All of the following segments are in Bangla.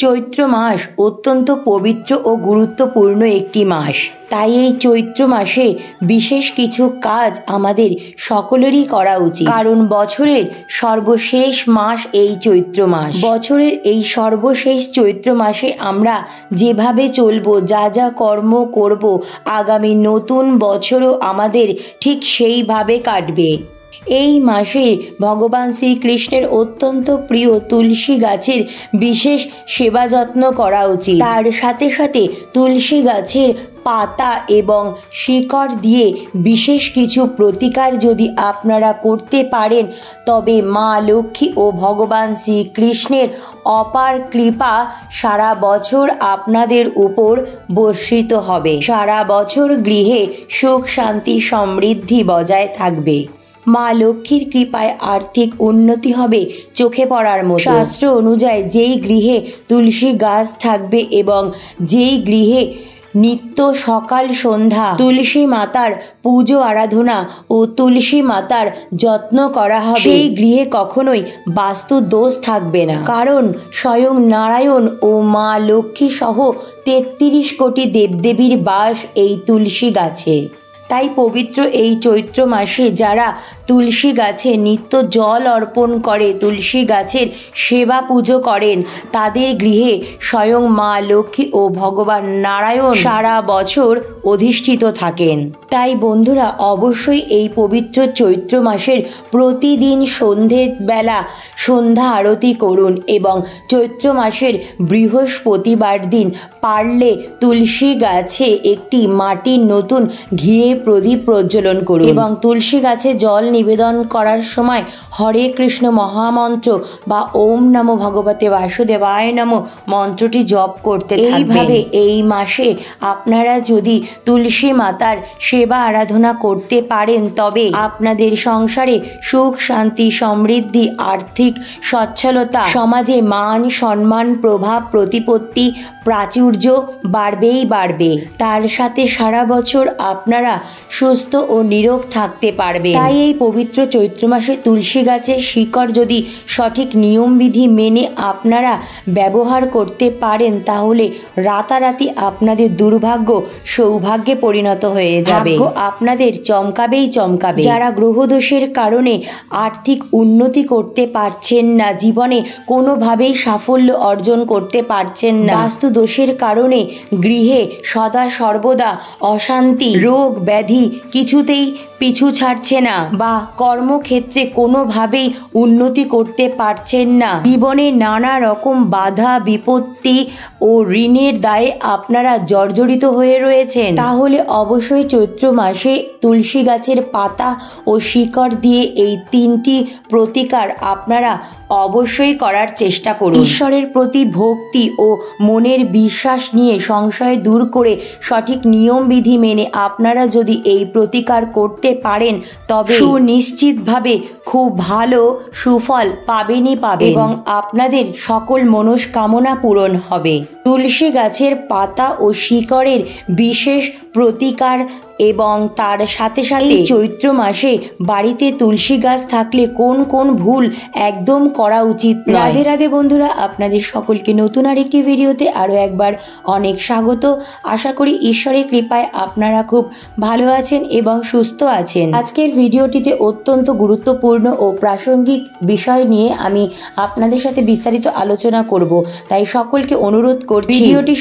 চৈত্র মাস অত্যন্ত পবিত্র ও গুরুত্বপূর্ণ একটি মাস। তাই এই চৈত্র মাসে বিশেষ কিছু কাজ আমাদের সকলেরই করা উচিত, কারণ বছরের সর্বশেষ মাস এই চৈত্র মাস। বছরের এই সর্বশেষ চৈত্র মাসে আমরা যেভাবে চলবো, যা যা কর্ম করব, আগামী নতুন বছরও আমাদের ঠিক সেইভাবে কাটবে। এই মাসে ভগবান শ্রীকৃষ্ণের অত্যন্ত প্রিয় তুলসী গাছের বিশেষ সেবা যত্ন করা উচিত। তার সাথে সাথে তুলসী গাছের পাতা এবং শিকড় দিয়ে বিশেষ কিছু প্রতিকার যদি আপনারা করতে পারেন, তবে মা লক্ষ্মী ও ভগবান শ্রীকৃষ্ণের অপার কৃপা সারা বছর আপনাদের উপর বর্ষিত হবে। সারা বছর গৃহে সুখ শান্তি সমৃদ্ধি বজায় থাকবে। মা লক্ষ্মীর কৃপায় আর্থিক উন্নতি হবে চোখে পড়ার মতো। শাস্ত্র অনুযায়ী যেই গৃহে তুলসী গাছ থাকবে এবং যেই গৃহে নিত্য সকাল সন্ধ্যা তুলসী মাতার পুজো আরাধনা ও তুলসী মাতার যত্ন করা হবে, সেই গৃহে কখনোই বাস্তু দোষ থাকবে না। কারণ স্বয়ং নারায়ণ ও মা লক্ষ্মী সহ ৩৩ কোটি দেবদেবীর বাস এই তুলসী গাছে। তাই পবিত্র এই চৈত্র মাসে যারা তুলসী গাছে নিত্য জল অর্পণ করে, তুলসী গাছের সেবা পুজো করেন, তাদের গৃহে স্বয়ং মা লক্ষ্মী ও ভগবান নারায়ণ সারা বছর অধিষ্ঠিত থাকেন। তাই বন্ধুরা, অবশ্যই এই পবিত্র চৈত্র মাসের প্রতিদিন সন্ধ্যের বেলা সন্ধ্যা আরতি করুন এবং চৈত্র মাসের বৃহস্পতিবার দিন পারলে তুলসী গাছে একটি মাটির নতুন ঘিয়ে প্রদীপ প্রজ্বলন করুন এবং তুলসী গাছে জল নিবেদন করার সময় হরে কৃষ্ণ মহামন্ত্র বা ওম নমো ভগবতে বাসুদেবায় নমঃ মন্ত্রটি জপ করতে থাকবেন। এইভাবে এই মাসে আপনারা যদি তুলসী মাতার সেবা আরাধনা করতে পারেন, তবে আপনাদের সংসারে সুখ শান্তি সমৃদ্ধি আর্থিক সচ্ছলতা, সমাজে মান সম্মান প্রভাব প্রতিপত্তি প্রাচুর্য বাড়বেই বাড়বে। তার সাথে সারা বছর আপনারা সুস্থ ও নিরোগ থাকতে পারবে। তাই এই পবিত্র চৈত্র মাসে তুলসী গাছের শিকড় যদি সঠিক নিয়মবিধি মেনে আপনারা ব্যবহার করতে পারেন, তাহলে রাতারাতি আপনাদের দুর্ভাগ্য সৌভাগ্যে পরিণত হয়ে যাবে। আপনাদের চমকাবেই চমকাবে। যারা গ্রহদোষের কারণে আর্থিক উন্নতি করতে পারছেন না, জীবনে কোনোভাবেই সাফল্য অর্জন করতে পারছেন না, বাস্তু দোষের কারণে গৃহে সদা সর্বদা অশান্তি, রোগ ব্যাধি কিছুতেই পিছু ছাড়ছে না, বা কর্মক্ষেত্রে কোনোভাবেই উন্নতি করতে পারছেন না, জীবনে নানা রকম বাধা বিপত্তি ও ঋণের দায়ে আপনারা জর্জরিত হয়ে রয়েছেন, তাহলে অবশ্যই চৈত্র মাসে তুলসী গাছের পাতা ও শিকড় দিয়ে এই 3টি প্রতিকার আপনারা অবশ্যই করার চেষ্টা করুন। ঈশ্বরের প্রতি ভক্তি ও মনের বিশ্বাস নিয়ে সংশয় দূর করে সঠিক নিয়মবিধি মেনে আপনারা যদি এই প্রতিকার করতে পারেন, তবে সুনিশ্চিতভাবে খুব ভালো সুফল পাবেনই পাবেন এবং আপনাদের সকল মনস্কামনা পূরণ হবে। তুলসী গাছের পাতা ও শিকড়ের বিশেষ প্রতিকার এবং তার সাথে সাথে চৈত্র মাসে বাড়িতে তুলসী গাছ থাকলে কোন কোন ভুল একদম করা উচিত নয়। রাধে রাধে বন্ধুরা, আপনাদের সকলকে নতুন আরেকটি ভিডিওতে আরও একবার অনেক স্বাগত। আশা করি ঈশ্বরের কৃপায় আপনারা খুব ভালো আছেন এবং সুস্থ আছেন। আজকের ভিডিওটিতে অত্যন্ত গুরুত্বপূর্ণ ও প্রাসঙ্গিক বিষয় নিয়ে আমি আপনাদের সাথে বিস্তারিত আলোচনা করব, তাই সকলকে অনুরোধ করছি ভিডিওটি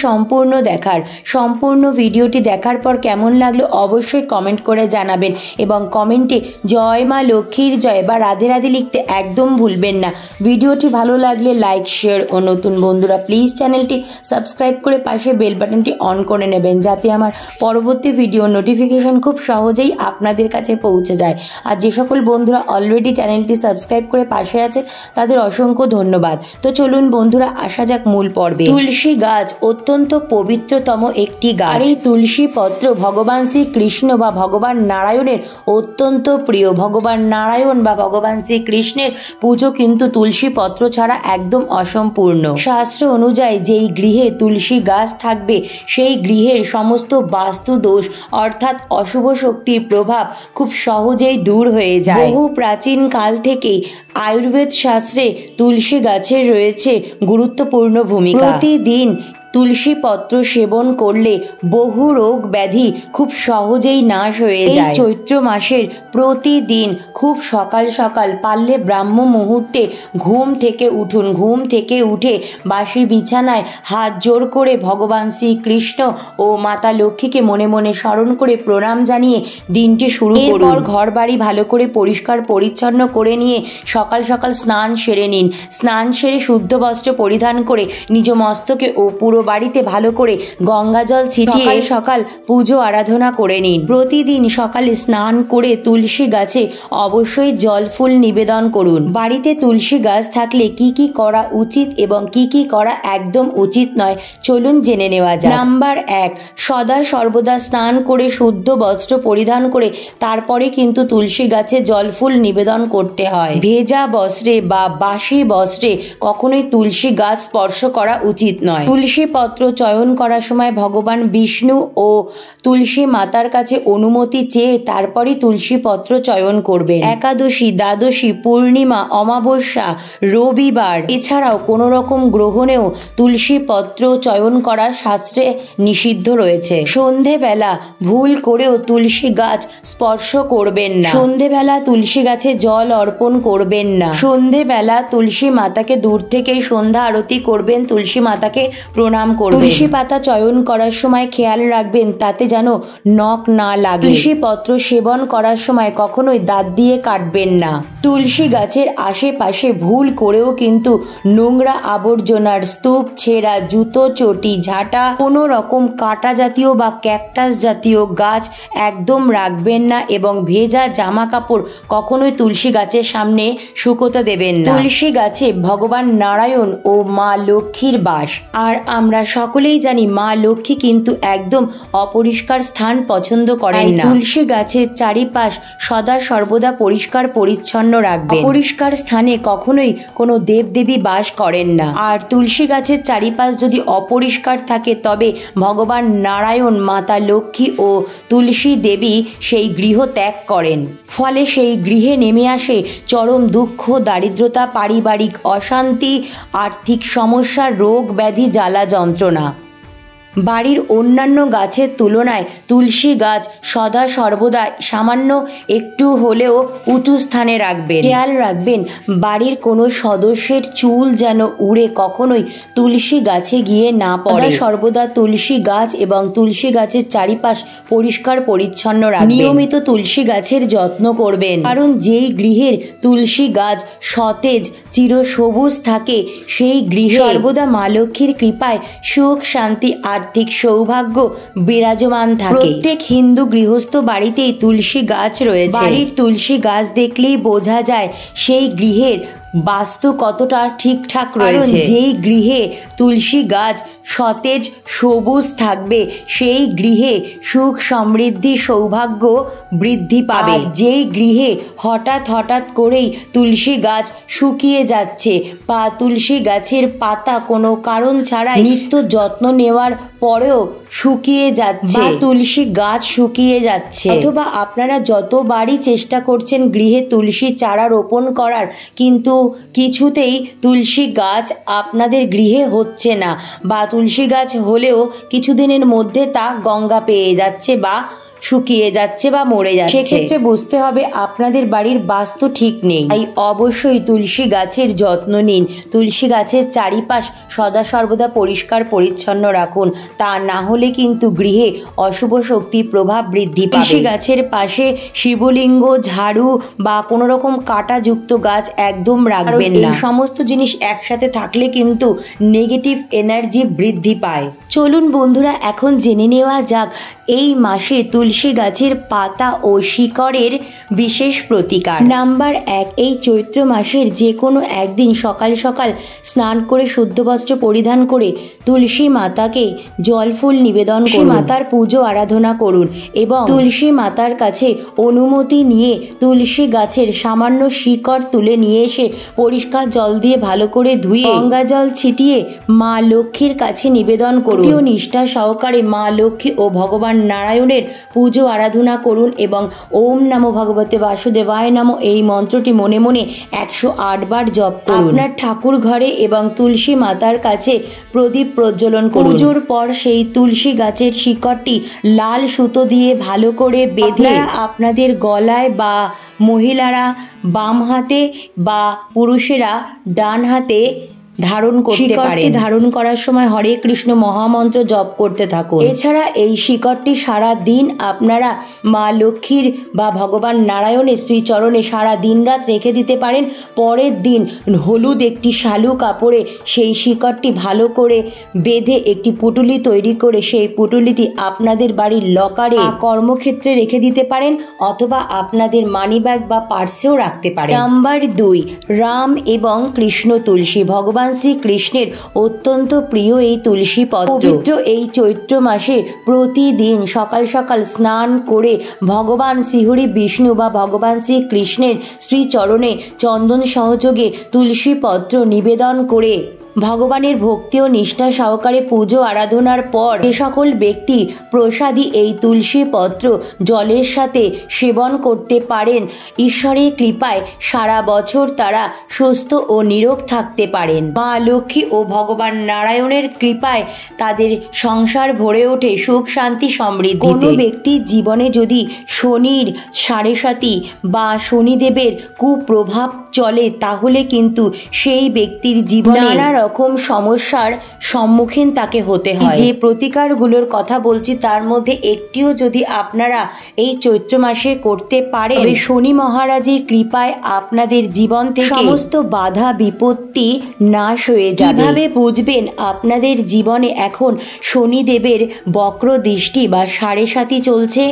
সম্পূর্ণ ভিডিওটি দেখার পর কেমন লাগলো অবশ্যই কমেন্ট করে জানাবেন এবং কমেন্টে জয় মা লক্ষ্মীর জয় বা রাধে রাধে লিখতে একদম ভুলবেন না। ভিডিওটি ভালো লাগলে লাইক শেয়ার ও নতুন বন্ধুরা প্লিজ চ্যানেলটি সাবস্ক্রাইব করে পাশে বেল বাটনটি অন করে নেবেন, যাতে আমার পরবর্তী ভিডিও নোটিফিকেশন খুব সহজেই আপনাদের কাছে পৌঁছে যায়। আর যে সকল বন্ধুরা অলরেডি চ্যানেলটি সাবস্ক্রাইব করে পাশে আছে তাদের অসংখ্য ধন্যবাদ। তো চলুন বন্ধুরা, আসা যাক মূল পর্বে। তুলসী গাছ অত্যন্ত পবিত্রতম একটি গাছ। আর এই তুলসী পত্র ভগবান শ্রী শ্রীকৃষ্ণ বা ভগবান নারায়ণের অত্যন্ত প্রিয়। ভগবান নারায়ণ বা ভগবান শ্রীকৃষ্ণের পুজো কিন্তু তুলসী পত্র ছাড়া একদম অসম্পূর্ণ। শাস্ত্র অনুযায়ী যেই গৃহে তুলসী গাছ থাকবে সেই গৃহের সমস্ত বাস্তু দোষ অর্থাৎ অশুভ শক্তির প্রভাব খুব সহজেই দূর হয়ে যায়। বহু প্রাচীন কাল থেকেই আয়ুর্বেদ শাস্ত্রে তুলসী গাছের রয়েছে গুরুত্বপূর্ণ ভূমিকা। প্রতিদিন তুলসী পত্র সেবন করলে বহু রোগ ব্যাধি খুব সহজেই নাশ হয়ে যায়। চৈত্র মাসের প্রতিদিন খুব সকাল সকাল পারলে ব্রাহ্ম মুহূর্তে ঘুম থেকে উঠুন। ঘুম থেকে উঠে বাসি বিছানায় হাত জোড় করে ভগবান শ্রীকৃষ্ণ ও মাতা লক্ষ্মীকে মনে মনে স্মরণ করে প্রণাম জানিয়ে দিনটি শুরু করুন। এরপর ঘর বাড়ি ভালো করে পরিষ্কার পরিচ্ছন্ন করে নিয়ে সকাল সকাল স্নান সেরে নিন। স্নান সেরে শুদ্ধ বস্ত্র পরিধান করে নিজ মস্তকে ও পুরো বাড়িতে ভালো করে গঙ্গা জল ছিটিয়ে সকাল পুজো আরাধনা করে নিন। প্রতিদিন সকালে স্নান করে তুলসী গাছে অবশ্যই জল ফুল নিবেদন করুন। বাড়িতে তুলসী গাছ থাকলে কি কি করা উচিত এবং কি কি করা একদম উচিত নয় চলুন জেনে নেওয়া যাক। নাম্বার 1, সদা সর্বদা স্নান করে শুদ্ধ বস্ত্র পরিধান করে তারপরে কিন্তু তুলসী গাছে জল ফুল নিবেদন করতে হয়। ভেজা বস্ত্রে বা বাসি বস্ত্রে কখনোই তুলসী গাছ স্পর্শ করা উচিত নয়। তুলসী পত্র চয়ন করার সময় ভগবান বিষ্ণু ও তুলসী মাতার কাছে অনুমতি চেয়ে তারপরই তুলসী পত্র চয়ন করবেন। একাদশী, দ্বাদশী, পূর্ণিমা, অমাবস্যা, রবিবার এছাড়াও কোনো রকম গ্রহণেও তুলসী পত্র চয়ন করা শাস্ত্রে নিষিদ্ধ রয়েছে। সন্ধেবেলা ভুল করেও তুলসী গাছ স্পর্শ করবেন না। সন্ধেবেলা তুলসী গাছে জল অর্পণ করবেন না। সন্ধেবেলা তুলসী মাতাকে দূর থেকেই সন্ধ্যা আরতি করবেন, তুলসী মাতাকে প্রণাম করবেন। তুলসী পাতা চয়ন করার সময় খেয়াল রাখবেন তাতে যেন নখ না লাগে। তুলসী পত্র সেবন করার সময় কখনোই দাঁত দিয়ে কাটবেন না। তুলসী গাছের আশেপাশে ভুল করেও কিন্তু নোংরা আবর্জনার স্তূপ, ছেঁড়া জুতো, চটি, ঝাঁটা, কোনো রকম কাঁটা জাতীয় বা ক্যাকটাস জাতীয় গাছ একদম রাখবেন না এবং ভেজা জামা কাপড় কখনোই তুলসী গাছের সামনে শুকোতে দেবেন না। তুলসী গাছে ভগবান নারায়ণ ও মা লক্ষ্মীর বাস। আর আমরা সকলেই জানি মা লক্ষ্মী কিন্তু একদম অপরিষ্কার স্থান পছন্দ করেন না। তুলসী গাছের চারিপাশ সদা সর্বদা পরিষ্কার পরিচ্ছন্ন রাখবেন। অপরিষ্কার স্থানে কখনোই কোনো দেবদেবী বাস করেন না। আর তুলসী গাছের চারিপাশ যদি অপরিষ্কার থাকে তবে ভগবান নারায়ণ, মাতা লক্ষ্মী ও তুলসী দেবী সেই গৃহ ত্যাগ করেন। ফলে সেই গৃহে নেমে আসে চরম দুঃখ, দারিদ্রতা, পারিবারিক অশান্তি, আর্থিক সমস্যা, রোগ ব্যাধি, জ্বালা যন্ত্রণা। বাড়ির অন্যান্য গাছের তুলনায় তুলসী গাছ সদা সর্বদা সামান্য একটু হলেও উঁচু স্থানে রাখবেন। খেয়াল রাখবেন বাড়ির কোনো সদস্যের চুল যেন উড়ে কখনোই তুলসী গাছে গিয়ে না পড়ে। সর্বদা তুলসী গাছ এবং তুলসী গাছের চারিপাশ পরিষ্কার পরিচ্ছন্ন রাখবেন। নিয়মিত তুলসী গাছের যত্ন করবেন, কারণ যেই গৃহের তুলসী গাছ সতেজ চিরসবুজ থাকে সেই গৃহে সর্বদা মা লক্ষ্মীর কৃপায় সুখ, শান্তি, আর্থিক সৌভাগ্য বিরাজমান থাকে। প্রত্যেক হিন্দু গৃহস্থ বাড়িতেই তুলসী গাছ রয়েছে। বাড়ির তুলসী গাছ দেখলেই বোঝা যায় সেই গৃহের বাস্তু কতটা ঠিকঠাক রয়েছে। যেই গৃহে তুলসী গাছ সতেজ সবুজ থাকবে সেই গৃহে সুখ, সমৃদ্ধি, সৌভাগ্য বৃদ্ধি পাবে। যেই গৃহে হঠাৎ হঠাৎ করেই তুলসী গাছ শুকিয়ে যাচ্ছে বা তুলসী গাছের পাতা কোনো কারণ ছাড়াই নিত্য যত্ন নেওয়ার পরেও শুকিয়ে যাচ্ছে, তুলসী গাছ শুকিয়ে যাচ্ছে, অথবা আপনারা যতবারই চেষ্টা করছেন গৃহে তুলসী চারা রোপণ করার কিন্তু কিছুতেই তুলসী গাছ আপনাদের গৃহে হচ্ছে না, বা তুলসী গাছ হলেও কিছুদিনের মধ্যে তা গঙ্গা পেয়ে যাচ্ছে বা শুকিয়ে যাচ্ছে বা মরে যাচ্ছে, সেক্ষেত্রে বুঝতে হবে আপনাদের বাড়ির বাস্তু ঠিক নেই। তাই অবশ্যই তুলসী গাছের যত্ন নিন। তুলসী গাছের চারিপাশ সদা সর্বদা পরিষ্কার পরিচ্ছন্ন রাখুন, তা না হলে কিন্তু গৃহে অশুভ শক্তির প্রভাব বৃদ্ধি পাবে। তুলসী গাছের পাশে শিবলিঙ্গ, ঝাড়ু বা কোনো রকম কাঁটাযুক্ত গাছ একদম রাখবেন না। এই সমস্ত জিনিস একসাথে থাকলে কিন্তু নেগেটিভ এনার্জি বৃদ্ধি পায়। চলুন বন্ধুরা এখন জেনে নেওয়া যাক এই মাসে তুলসী গাছের পাতা ও শিকড়ের বিশেষ প্রতিকার। নাম্বার 1, এই চৈত্র মাসের যে কোনো একদিন সকাল সকাল স্নান করে শুদ্ধ বস্ত্র পরিধান করে তুলসী মাতাকে জল ফুল নিবেদন করুন, মাতার পুজো আরাধনা করুন এবং তুলসী মাতার কাছে অনুমতি নিয়ে তুলসী গাছের সামান্য শিকড় তুলে নিয়ে এসে পরিষ্কার জল দিয়ে ভালো করে ধুয়ে গঙ্গা জল ছিটিয়ে মা লক্ষ্মীর কাছে নিবেদন করুন। ও নিষ্ঠা সহকারে মা লক্ষ্মী ও ভগবান নারায়ণের পুজো আরাধনা করুন এবং ওম নমো ভগবতে বাসুদেবায় নমো এই মন্ত্রটি মনে মনে 108 বার জপ করুন। আপনার ঠাকুর ঘরে এবং তুলসী মাতার কাছে প্রদীপ প্রজ্বলন করুন। পুজোর পর সেই তুলসী গাছের শিকড়টি লাল সুতো দিয়ে ভালো করে বেঁধে আপনাদের গলায় বা মহিলারা বাম হাতে বা পুরুষেরা ডান হাতে ধারণ করতে পারেন। ধারণ করার সময় হরে কৃষ্ণ মহামন্ত্র জপ করতে থাকুন। এছাড়া এই শিকড়টি সারা দিন আপনারা মা লক্ষ্মীর বা ভগবান নারায়ণের শ্রীচরণে সারা দিন রাত রেখে দিতে পারেন। পরের দিন হলুদ একটি শালু কাপড়ে সেই শিকড়টি ভালো করে বেঁধে একটি পুটুলি তৈরি করে সেই পুটুলিটি আপনাদের বাড়ির লকারে কর্মক্ষেত্রে রেখে দিতে পারেন অথবা আপনাদের মানি ব্যাগ বা পার্সেও রাখতে পারেন। নাম্বার 2, রাম এবং কৃষ্ণ তুলসী। ভগবান শ্রীকৃষ্ণের অত্যন্ত প্রিয় এই তুলসী পত্র। পবিত্র এই চৈত্র মাসে প্রতিদিন সকাল সকাল স্নান করে ভগবান শ্রীহরি বিষ্ণু বা ভগবান শ্রীকৃষ্ণের শ্রীচরণে চন্দন সহযোগে তুলসী পত্র নিবেদন করে ভগবানের ভক্তি ও নিষ্ঠা সহকারে পুজো আরাধনার পর যে সকল ব্যক্তি প্রসাদী এই তুলসী পত্র জলের সাথে সেবন করতে পারেন, ঈশ্বরের কৃপায় সারা বছর তারা সুস্থ ও নিরোগ থাকতে পারেন। মা লক্ষ্মী ও ভগবান নারায়ণের কৃপায় তাদের সংসার ভরে ওঠে সুখ শান্তি সমৃদ্ধি। কোনো ব্যক্তির জীবনে যদি শনির সাড়ে বা শনিদেবের কুপ্রভাব চলে তাহলে কিন্তু সেই ব্যক্তির জীবনে নানা রকম সমস্যার সম্মুখীন তাকে হতে হয়। যে প্রতিকারগুলোর কথা বলছি তার মধ্যে একটিও যদি আপনারা এই চৈত্র মাসে করতে পারেন তবে শনি মহারাজের কৃপায় আপনাদের জীবন থেকে সমস্ত বাধা বিপত্তি নাশ হয়ে যাবে। কিভাবে বুঝবেন আপনাদের জীবনে এখন শনিদেবের বক্র দৃষ্টি বা সাড়ে চলছে?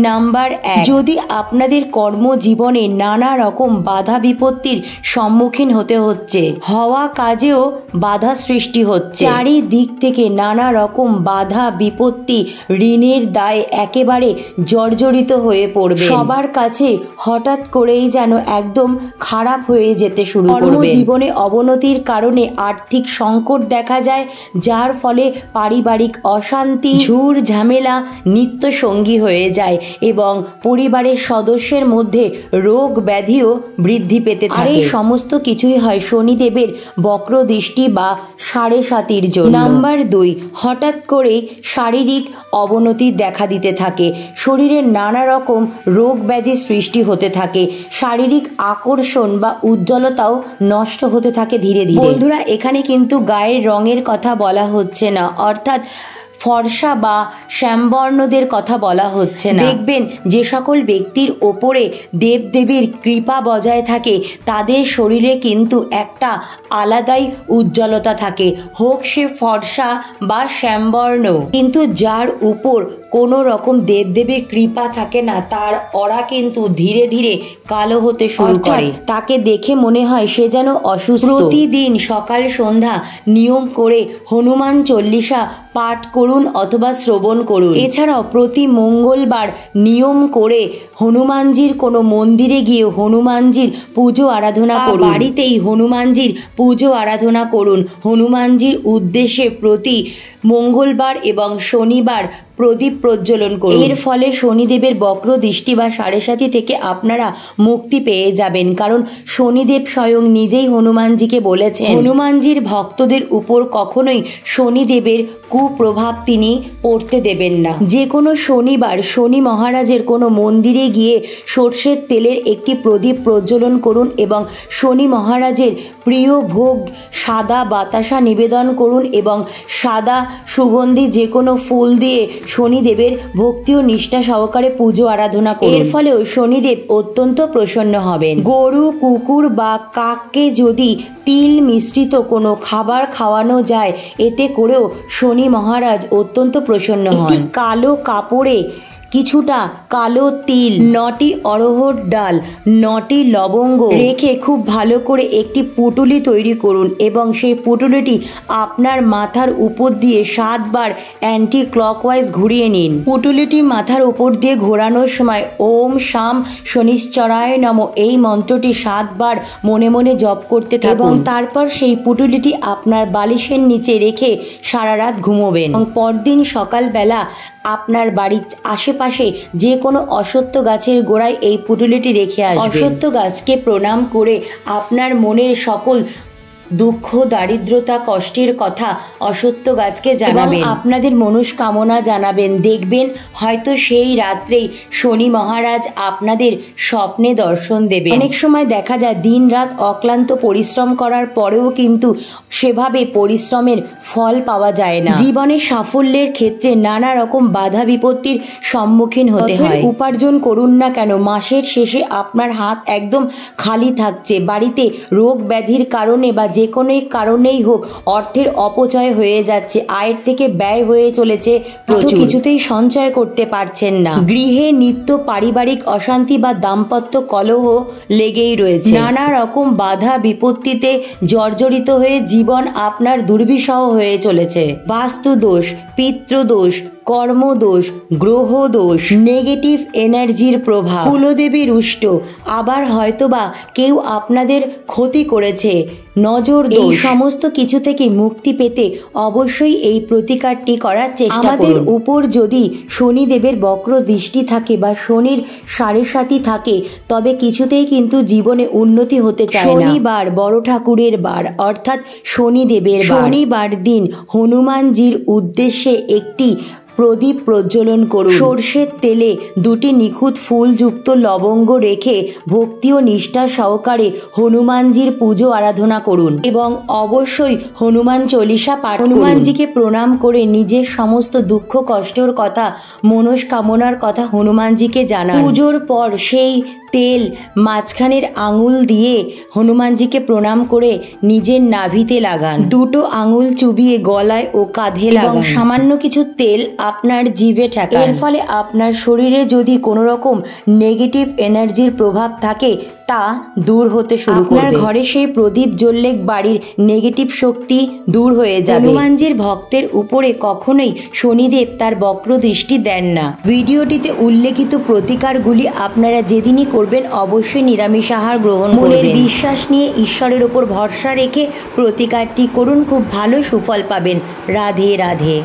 নাম্বার 1, যদি আপনাদের কর্মজীবনে নানা রকম বাধা বিপত্তির সম্মুখীন হতে হচ্ছে, হওয়া কাজেও বাধা সৃষ্টি হচ্ছে, চারিদিক থেকে নানা রকম বাধা বিপত্তি ঋণের দায়ে একেবারে জর্জরিত হয়ে পড়বে, সবার কাছে হঠাৎ করেই যেন একদম খারাপ হয়ে যেতে শুরু করবে। কর্মজীবনে অবনতির কারণে আর্থিক সংকট দেখা যায়, যার ফলে পারিবারিক অশান্তি ঝুর ঝামেলা নিত্য সঙ্গী হয়ে যায় এবং পরিবারের সদস্যের মধ্যে রোগ ব্যাধিও বৃদ্ধি পেতে থাকে। আর এই সমস্ত কিছুই হয় শনিদেবের বক্র দৃষ্টি বা সাড়ে জন্য। নাম্বার 2, হঠাৎ করে শারীরিক অবনতি দেখা দিতে থাকে, শরীরের নানা রকম রোগ ব্যাধি সৃষ্টি হতে থাকে, শারীরিক আকর্ষণ বা উজ্জ্বলতাও নষ্ট হতে থাকে ধীরে ধীরে। বন্ধুরা, এখানে কিন্তু গায়ের রঙের কথা বলা হচ্ছে না, অর্থাৎ ফর্সা বা শ্যামবর্ণদের কথা বলা হচ্ছে না। দেখবেন যে সকল ব্যক্তির ওপরে দেবদেবীর কৃপা বজায় থাকে তাদের শরীরে কিন্তু একটা আলাদাই উজ্জ্বলতা থাকে, হোক সে ফর্সা বা শ্যামবর্ণ। কিন্তু যার উপর কোনো রকম দেবদেবীর কৃপা থাকে না তার অরা কিন্তু ধীরে ধীরে কালো হতে শুরু করে, তাকে দেখে মনে হয় সে যেন অসুস্থ। প্রতিদিন সকাল সন্ধ্যা নিয়ম করে হনুমান চল্লিশা পাঠ করুন অথবা শ্রবণ করুন। এছাড়াও প্রতি মঙ্গলবার নিয়ম করে হনুমানজির কোনো মন্দিরে গিয়ে হনুমানজির পুজো আরাধনা করুন, বাড়িতেই হনুমানজির পুজো আরাধনা করুন। হনুমানজির উদ্দেশ্যে প্রতি মঙ্গলবার এবং শনিবার প্রদীপ প্রজ্বলন করুন। এর ফলে শনিদেবের বক্র দৃষ্টি বা সাড়ে থেকে আপনারা মুক্তি পেয়ে যাবেন, কারণ শনিদেব স্বয়ং নিজেই হনুমানজিকে বলেছেন হনুমানজির ভক্তদের উপর কখনোই শনিদেবের কুপ্রভাব তিনি পড়তে দেবেন না। যে কোনো শনিবার শনি মহারাজের কোনো মন্দিরে গিয়ে সর্ষের তেলের একটি প্রদীপ প্রজ্বলন করুন এবং শনি মহারাজের প্রিয় ভোগ সাদা বাতাসা নিবেদন করুন এবং সাদা সুগন্ধি যে কোনো ফুল দিয়ে শনিদেবের ভক্তি ও নিষ্ঠা সহকারে পুজো আরাধনা করুন। এর ফলেও শনিদেব অত্যন্ত প্রসন্ন হবেন। গরু, কুকুর বা কাককে যদি তিল মিশ্রিত কোনো খাবার খাওয়ানো যায় এতে করেও শনি মহারাজ অত্যন্ত প্রসন্ন হন। কালো কাপড়ে কিছুটা কালো তিল, 9টি অড়হর ডাল, 9টি লবঙ্গ রেখে খুব ভালো করে একটি পুঁটুলি তৈরি করুন এবং সেই পুঁটুলিটি আপনার মাথার উপর দিয়ে 7 বার অ্যান্টি ক্লকওয়াইজ ঘুরিয়ে নিন। পুঁটুলিটি মাথার উপর দিয়ে ঘোরানোর সময় ওম শাম শনিশ্চরায় নমঃ এই মন্ত্রটি 7 বার মনে মনে জপ করতে থাকুন এবং তারপর সেই পুঁটুলিটি আপনার বালিশের নিচে রেখে সারা রাত ঘুমোবেন এবং পরদিন সকালবেলা আপনার বাড়ির আশেপাশে যে কোনো অশ্বত্থ গাছের গোড়ায় এই পুঁটুলিটি রেখে আসবেন। অশ্বত্থ গাছকে প্রণাম করে আপনার মনের সকল দুঃখ, দারিদ্রতা, কষ্টের কথা অশ্বত্থ গাছকে জানাবেন, আপনাদের মনস্কামনা জানাবেন। দেখবেন হয়তো সেই রাত্রেই শনি মহারাজ আপনাদের স্বপ্নে দর্শন দেবেন। অনেক সময় দেখা যায় দিন রাত অক্লান্ত পরিশ্রম করার পরেও কিন্তু সেভাবে পরিশ্রমের ফল পাওয়া যায় না। জীবনে সাফল্যের ক্ষেত্রে নানা রকম বাধা বিপত্তির সম্মুখীন হতে হয়। উপার্জন করুন না কেন, মাসের শেষে আপনার হাত একদম খালি থাকছে। বাড়িতে রোগ ব্যাধির কারণে বা যে কোনো কারণেই হোক অর্থের অপচয় হয়ে যাচ্ছে, আয়ের থেকে ব্যয় হয়ে চলেছে প্রচুর, কিছুতেই সঞ্চয় করতে পারছেন না। গৃহে নিত্য পারিবারিক অশান্তি বা দাম্পত্য কলহ লেগেই রয়েছে। নানা রকম বাধা বিপত্তিতে জর্জরিত হয়ে জীবন আপনার দুর্বিষহ হয়ে চলেছে। বাস্তু দোষ, পিতৃদোষ, কর্মদোষ, গ্রহ দোষ, নেগেটিভ এনার্জির প্রভাব, কুলদেবী রুষ্ট, আবার হয়তোবা কেউ আপনাদের ক্ষতি করেছে, নজর দোষ, এই সমস্ত কিছু থেকে মুক্তি পেতে অবশ্যই এই প্রতিকারটি করার চেষ্টা করুন। আমাদের উপর যদি শনিদেবের বক্র দৃষ্টি থাকে বা শনির সাড়ে সাথী থাকে তবে কিছুতেই কিন্তু জীবনে উন্নতি হতে চায় না। শনিবার বড় ঠাকুরের বার অর্থাৎ শনিদেবের বার। শনিবার দিন হনুমানজির উদ্দেশ্যে একটি প্রদীপ প্রজ্বলন করুন। সর্ষের তেলে 2টি নিখুঁত ফুলযুক্ত লবঙ্গ রেখে ভক্তি ও নিষ্ঠা সহকারে হনুমানজির পুজো আরাধনা করুন এবং অবশ্যই হনুমান চল্লিশা পাঠ করুন। হনুমানজিকে প্রণাম করে নিজের সমস্ত দুঃখ কষ্টের কথা, মনস্কামনার কথা হনুমানজিকে জানান। পুজোর পর সেই তেল মাঝখানের আঙুল দিয়ে হনুমানজিকে প্রণাম করে নিজের নাভিতে লাগান। 2টো আঙুল চুবিয়ে গলায় ও কাঁধে লাগান। সামান্য কিছু তেল আপনার জিভে ঠেকান। এর ফলে আপনার শরীরে যদি কোনো রকম নেগেটিভ এনার্জির প্রভাব থাকে তা দূর হতে শুরু করবে। আপনার ঘরে সেই প্রদীপ জ্বললে বাড়ির নেগেটিভ শক্তি দূর হয়ে যাবে। হনুমানজির ভক্তের উপরে কখনোই শনিদেব তার বক্র দৃষ্টি দেন না। ভিডিওটিতে উল্লেখিত প্রতিকারগুলি আপনারা যেদিনই করবেন অবশ্যই নিরামিষ আহার গ্রহণ করবেন। মনের বিশ্বাস নিয়ে ঈশ্বরের উপর ভরসা রেখে প্রতিকারটি করুন, খুব ভালো সুফল পাবেন। রাধে রাধে।